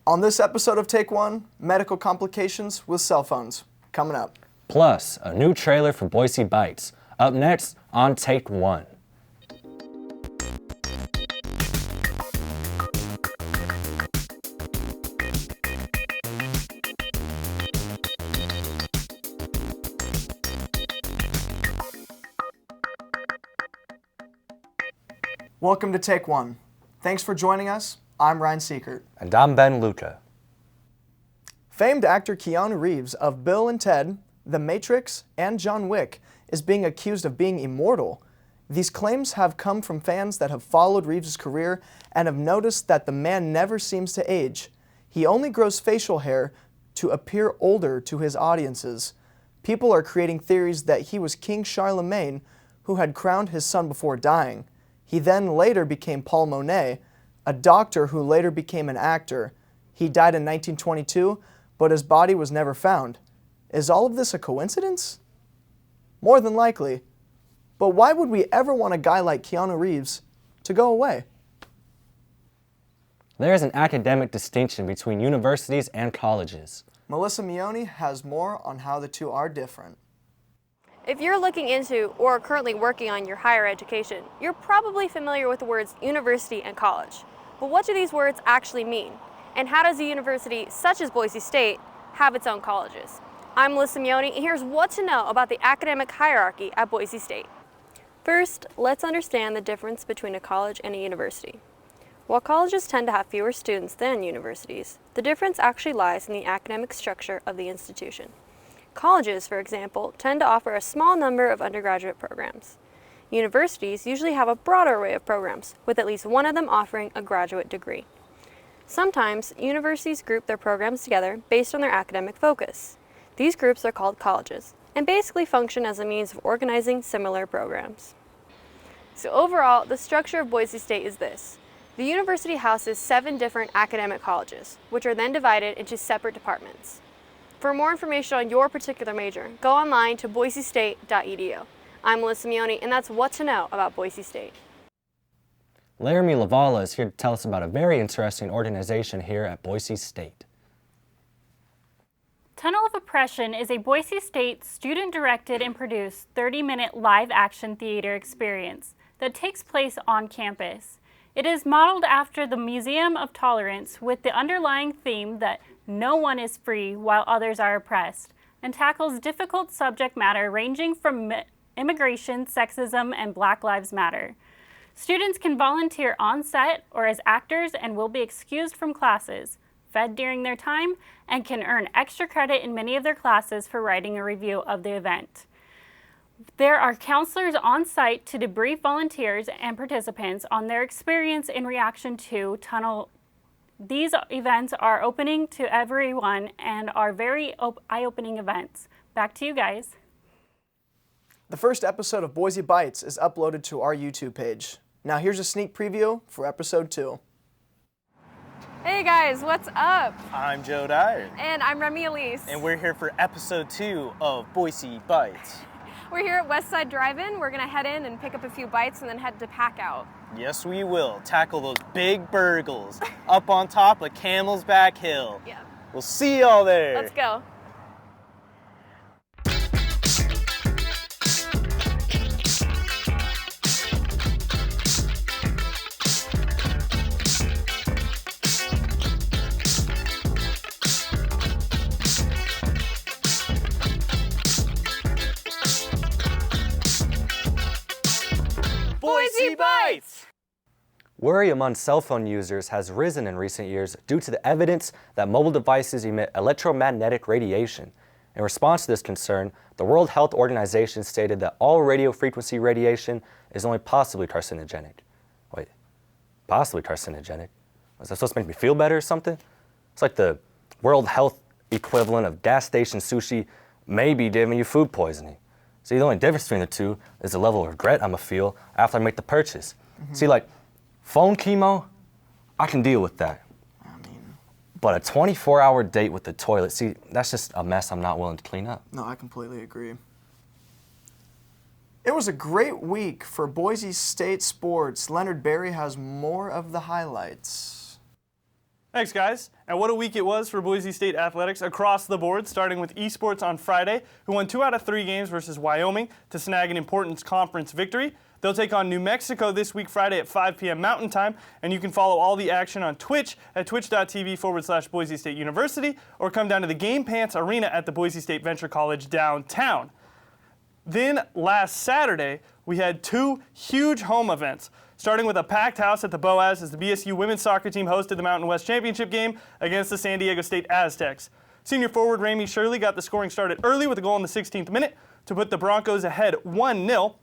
On this episode of Take One, medical complications with cell phones. Coming up. Plus, a new trailer for Boise Bites. Up next on Take One. Welcome to Take One. Thanks for joining us. I'm Ryan Seekert. And I'm Ben Luca. Famed actor Keanu Reeves of Bill and Ted, The Matrix, and John Wick is being accused of being immortal. These claims have come from fans that have followed Reeves' career and have noticed that the man never seems to age. He only grows facial hair to appear older to his audiences. People are creating theories that he was King Charlemagne, who had crowned his son before dying. He then later became Paul Monet, a doctor who later became an actor. He died in 1922, but his body was never found. Is all of this a coincidence? More than likely. But why would we ever want a guy like Keanu Reeves to go away? There is an academic distinction between universities and colleges. Melissa Mione has more on how the two are different. If you're looking into or are currently working on your higher education, you're probably familiar with the words university and college. But what do these words actually mean? And how does a university such as Boise State have its own colleges? I'm Melissa Mione, and here's what to know about the academic hierarchy at Boise State. First, let's understand the difference between a college and a university. While colleges tend to have fewer students than universities, the difference actually lies in the academic structure of the institution. Colleges, for example, tend to offer a small number of undergraduate programs. Universities usually have a broader array of programs, with at least one of them offering a graduate degree. Sometimes, universities group their programs together based on their academic focus. These groups are called colleges, and basically function as a means of organizing similar programs. So overall, the structure of Boise State is this. The university houses 7 different academic colleges, which are then divided into separate departments. For more information on your particular major, go online to boisestate.edu. I'm Melissa Mione, and that's what to know about Boise State. Laramie Lavala is here to tell us about a very interesting organization here at Boise State. Tunnel of Oppression is a Boise State student-directed and produced 30-minute live-action theater experience that takes place on campus. It is modeled after the Museum of Tolerance with the underlying theme that no one is free while others are oppressed, and tackles difficult subject matter ranging from immigration, sexism, and Black Lives Matter. Students can volunteer on set or as actors and will be excused from classes, fed during their time, and can earn extra credit in many of their classes for writing a review of the event. There are counselors on site to debrief volunteers and participants on their experience in reaction to Tunnel. These events are opening to everyone and are very eye-opening events. Back to you guys. The first episode of Boise Bites is uploaded to our YouTube page. Now here's a sneak preview for episode 2. Hey guys, what's up? I'm Joe Dyer. And I'm Remy Elise. And we're here for episode 2 of Boise Bites. We're here at Westside Drive-In. We're gonna head in and pick up a few bites and then head to Pack Out. Yes, we will. Tackle those big burgles up on top of Camel's Back Hill. Yeah. We'll see y'all there. Let's go. Boise Bites! Worry among cell phone users has risen in recent years due to the evidence that mobile devices emit electromagnetic radiation. In response to this concern, the World Health Organization stated that all radio frequency radiation is only possibly carcinogenic. Wait, possibly carcinogenic? Was that supposed to make me feel better or something? It's like the World Health equivalent of gas station sushi maybe giving you food poisoning. See, the only difference between the two is the level of regret I'm gonna feel after I make the purchase. See, like, phone chemo, I can deal with that. But a 24-hour date with the toilet, see, that's just a mess I'm not willing to clean up. No, I completely agree. It was a great week for Boise State sports. Leonard Berry has more of the highlights. Thanks, guys. And what a week it was for Boise State athletics across the board, starting with esports on Friday, who won 2 out of 3 games versus Wyoming to snag an important conference victory. They'll take on New Mexico this week, Friday at 5 p.m. Mountain Time, and you can follow all the action on Twitch at twitch.tv/Boise State University, or come down to the Game Pants Arena at the Boise State Venture College downtown. Then last Saturday, we had 2 huge home events, starting with a packed house at the Boaz as the BSU women's soccer team hosted the Mountain West Championship game against the San Diego State Aztecs. Senior forward Ramey Shirley got the scoring started early with a goal in the 16th minute to put the Broncos ahead 1-0.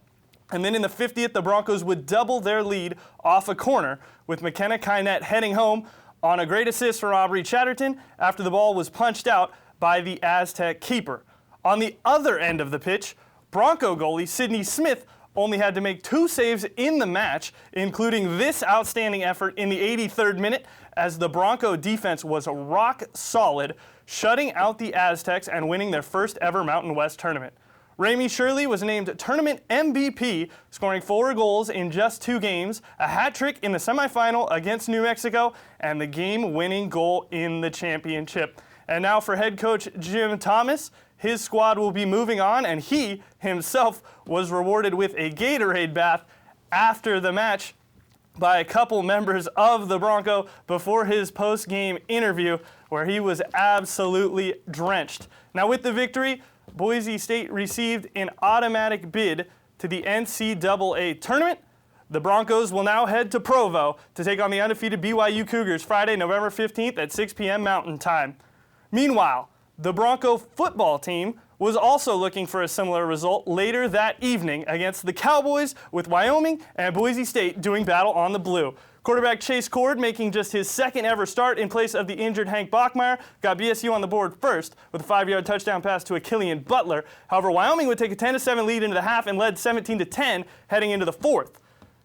And then in the 50th, the Broncos would double their lead off a corner, with McKenna Kynette heading home on a great assist from Aubrey Chatterton after the ball was punched out by the Aztec keeper. On the other end of the pitch, Bronco goalie Sydney Smith only had to make 2 saves in the match, including this outstanding effort in the 83rd minute as the Bronco defense was rock solid, shutting out the Aztecs and winning their first ever Mountain West tournament. Ramey Shirley was named tournament MVP, scoring 4 goals in just 2 games, a hat trick in the semifinal against New Mexico, and the game-winning goal in the championship. And now for head coach Jim Thomas, his squad will be moving on, and he himself was rewarded with a Gatorade bath after the match by a couple members of the Bronco before his post-game interview, where he was absolutely drenched. Now with the victory, Boise State received an automatic bid to the NCAA tournament. The Broncos will now head to Provo to take on the undefeated BYU Cougars Friday, November 15th at 6 p.m. Mountain Time. Meanwhile, the Bronco football team was also looking for a similar result later that evening against the Cowboys, with Wyoming and Boise State doing battle on the blue. Quarterback Chase Cord, making just his 2nd ever start in place of the injured Hank Bachmeier, got BSU on the board first with a 5-yard touchdown pass to Achillian Butler. However, Wyoming would take a 10-7 lead into the half and led 17-10 heading into the 4th.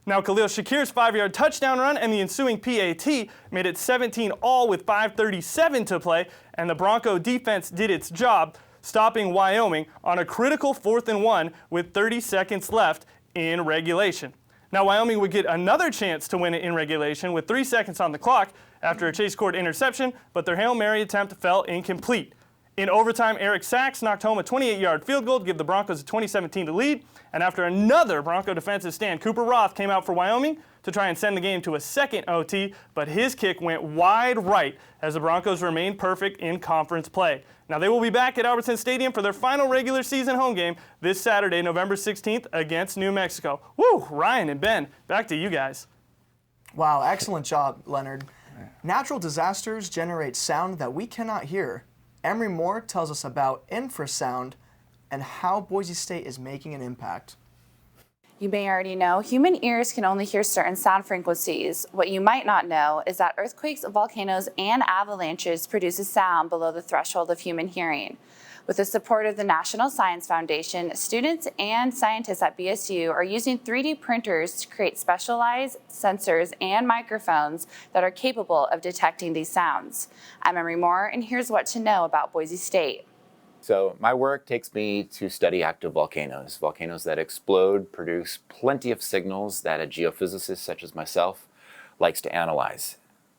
Now, Khalil Shakir's 5-yard touchdown run and the ensuing PAT made it 17-all with 5:37 to play, and the Bronco defense did its job, stopping Wyoming on a critical 4th and 1 with 30 seconds left in regulation. Now, Wyoming would get another chance to win it in regulation with 3 seconds on the clock after a Chase Cord interception, but their Hail Mary attempt fell incomplete. In overtime, Eric Sachs knocked home a 28-yard field goal to give the Broncos a 20-17 lead, and after another Bronco defensive stand, Cooper Roth came out for Wyoming to try and send the game to a second OT, but his kick went wide right as the Broncos remained perfect in conference play. Now, they will be back at Albertson Stadium for their final regular season home game this Saturday, November 16th against New Mexico. Woo! Ryan and Ben, back to you guys. Wow, excellent job, Leonard. Natural disasters generate sound that we cannot hear. Emery Moore tells us about Infrasound and how Boise State is making an impact. You may already know, human ears can only hear certain sound frequencies. What you might not know is that earthquakes, volcanoes, and avalanches produce a sound below the threshold of human hearing. With the support of the National Science Foundation, students and scientists at BSU are using 3D printers to create specialized sensors and microphones that are capable of detecting these sounds. I'm Emery Moore, and here's what to know about Boise State. So my work takes me to study active volcanoes. Volcanoes that explode produce plenty of signals that a geophysicist such as myself likes to analyze.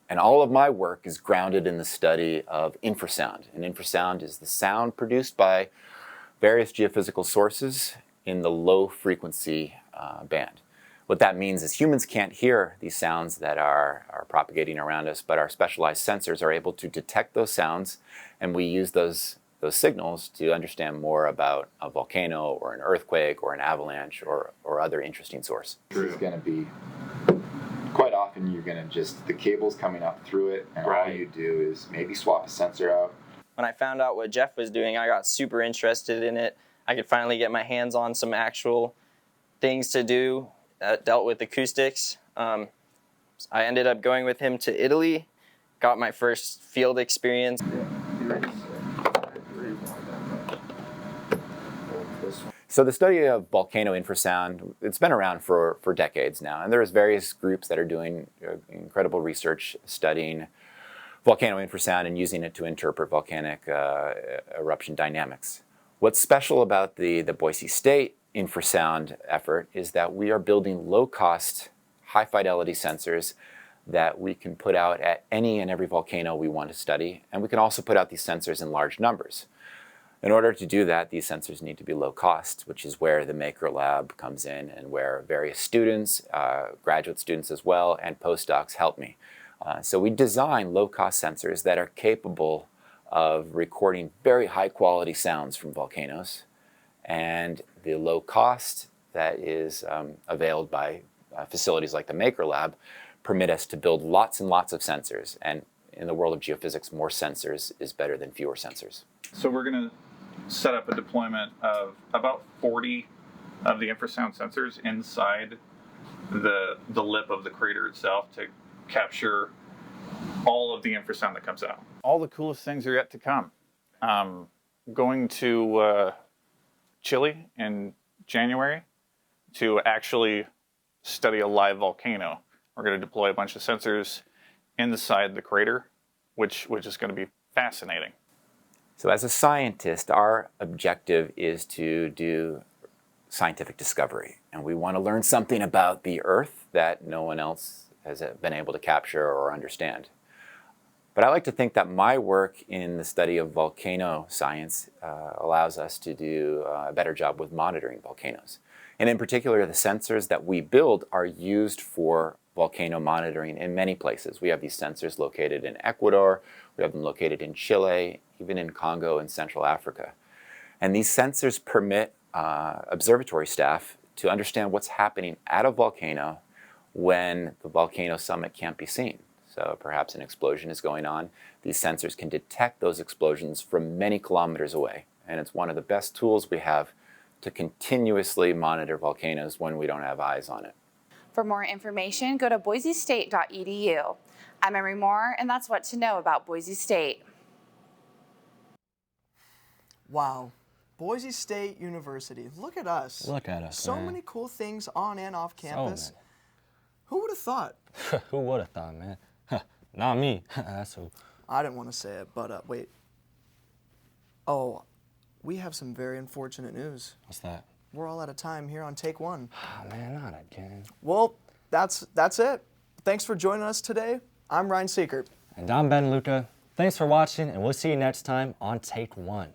And all of my work is grounded in the study of infrasound. And infrasound is the sound produced by various geophysical sources in the low frequency band. What that means is humans can't hear these sounds that are propagating around us, but our specialized sensors are able to detect those sounds, and we use those signals to understand more about a volcano or an earthquake or an avalanche or other interesting source. It's going to be quite often you're going to just, the cable's coming up through it, and all you do is maybe swap a sensor out. When I found out what Jeff was doing, I got super interested in it. I could finally get my hands on some actual things to do that dealt with acoustics. I ended up going with him to Italy, got my first field experience. So the study of volcano infrasound, it's been around for decades now, and there's various groups that are doing incredible research studying volcano infrasound and using it to interpret volcanic eruption dynamics. What's special about the Boise State infrasound effort is that we are building low-cost, high-fidelity sensors that we can put out at any and every volcano we want to study, and we can also put out these sensors in large numbers. In order to do that, these sensors need to be low cost, which is where the Maker Lab comes in and where various students, graduate students as well, and postdocs help me. So we design low-cost sensors that are capable of recording very high-quality sounds from volcanoes, and the low cost that is availed by facilities like the Maker Lab permit us to build lots and lots of sensors. And in the world of geophysics, more sensors is better than fewer sensors. So we're going to set up a deployment of about 40 of the infrasound sensors inside the lip of the crater itself to capture all of the infrasound that comes out. All the coolest things are yet to come. Going to Chile in January to actually study a live volcano. We're going to deploy a bunch of sensors inside the crater, which is going to be fascinating. So as a scientist, our objective is to do scientific discovery. And we want to learn something about the Earth that no one else has been able to capture or understand. But I like to think that my work in the study of volcano science allows us to do a better job with monitoring volcanoes. And in particular, the sensors that we build are used for volcano monitoring in many places. We have these sensors located in Ecuador, we have them located in Chile, even in Congo and Central Africa. And these sensors permit observatory staff to understand what's happening at a volcano when the volcano summit can't be seen. So perhaps an explosion is going on. These sensors can detect those explosions from many kilometers away. And it's one of the best tools we have to continuously monitor volcanoes when we don't have eyes on it. For more information, go to boisestate.edu. I'm Emery Moore, and that's what to know about Boise State. Wow. Boise State University. Look at us. Look at us, So man. many cool things on and off campus. So many. Who would have thought? Who would have thought, man? Not me. That's who. I didn't want to say it, but wait. Oh, we have some very unfortunate news. What's that? We're all out of time here on Take One. Oh, man, not again. Well, that's it. Thanks for joining us today. I'm Ryan Seekert. And I'm Ben Luca. Thanks for watching, and we'll see you next time on Take One.